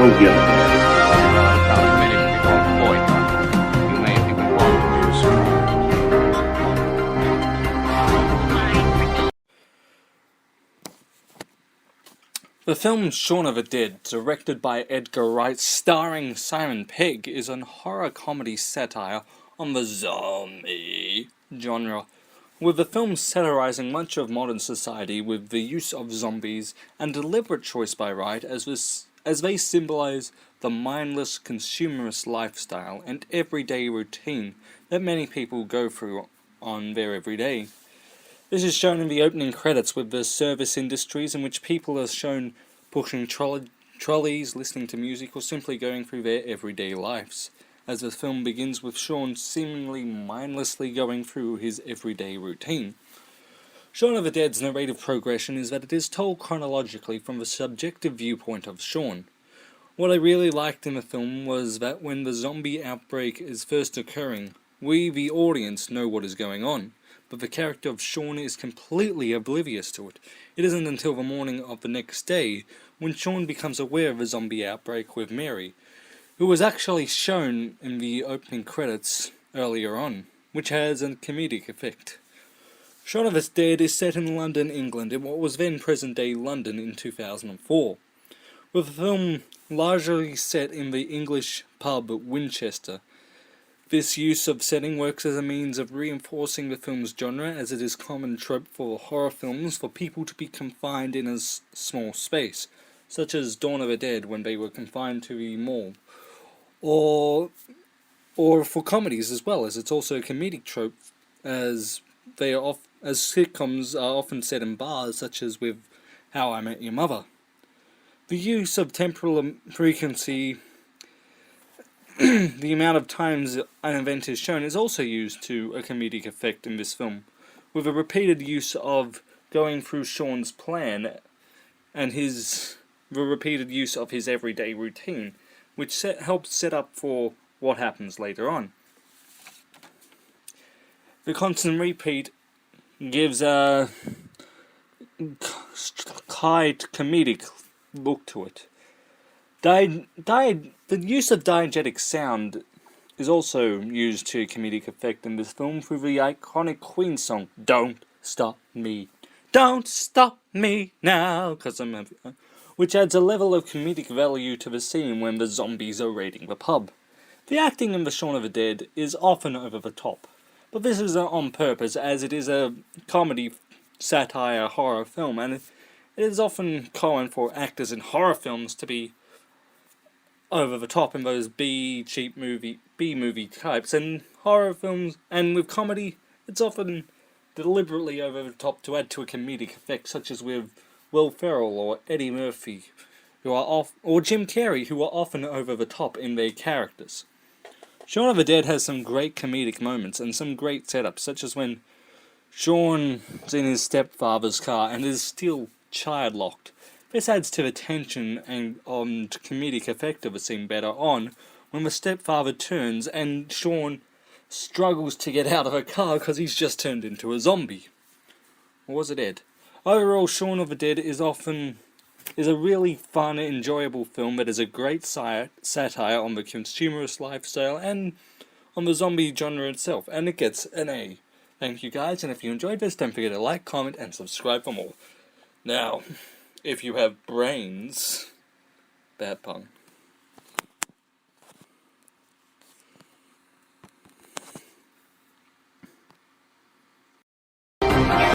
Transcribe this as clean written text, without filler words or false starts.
Belgium. The film Shaun of the Dead, directed by Edgar Wright, starring Simon Pegg, is a horror comedy satire on the zombie genre, with the film satirizing much of modern society with the use of zombies and deliberate choice by Wright as they symbolize the mindless consumerist lifestyle and everyday routine that many people go through on their everyday. This is shown in the opening credits with the service industries in which people are shown pushing trolleys, listening to music, or simply going through their everyday lives, as the film begins with Shaun seemingly mindlessly going through his everyday routine. Shaun of the Dead's narrative progression is that it is told chronologically from the subjective viewpoint of Shaun. What I really liked in the film was that when the zombie outbreak is first occurring, we, the audience, know what is going on, but the character of Shaun is completely oblivious to it. It isn't until the morning of the next day when Shaun becomes aware of the zombie outbreak with Mary, who was actually shown in the opening credits earlier on, which has a comedic effect. Shaun of the Dead is set in London, England, in what was then present-day London in 2004, with the film largely set in the English pub Winchester. This use of setting works as a means of reinforcing the film's genre, as it is common trope for horror films for people to be confined in a small space, such as Dawn of the Dead when they were confined to the mall, or for comedies as well, as it's also a comedic trope, as as sitcoms are often set in bars, such as with How I Met Your Mother. The use of temporal frequency, the amount of times an event is shown, is also used to a comedic effect in this film, with a repeated use of going through Shaun's plan and the repeated use of his everyday routine, which helps set up for what happens later on. The constant repeat gives a comedic look to it. The use of diegetic sound is also used to comedic effect in this film through the iconic Queen song, Don't Stop Me Now, which adds a level of comedic value to the scene when the zombies are raiding the pub. The acting in the Shaun of the Dead is often over the top, but this is on purpose, as it is a comedy, satire, horror film, and it is often common for actors in horror films to be over the top in those B movie types, and horror films, and with comedy, it's often deliberately over the top to add to a comedic effect, such as with Will Ferrell or Eddie Murphy, or Jim Carrey, who are often over the top in their characters. Shaun of the Dead has some great comedic moments and some great setups, such as when Shaun's in his stepfather's car and is still child-locked. This adds to the tension and comedic effect of the scene better on when the stepfather turns and Shaun struggles to get out of the car because he's just turned into a zombie. Or was it Ed? Overall, Shaun of the Dead is a really fun, enjoyable film that is a great satire on the consumerist lifestyle and on the zombie genre itself, and it gets an A. Thank you guys, and if you enjoyed this, don't forget to like, comment, and subscribe for more. Now, if you have brains, bad pun.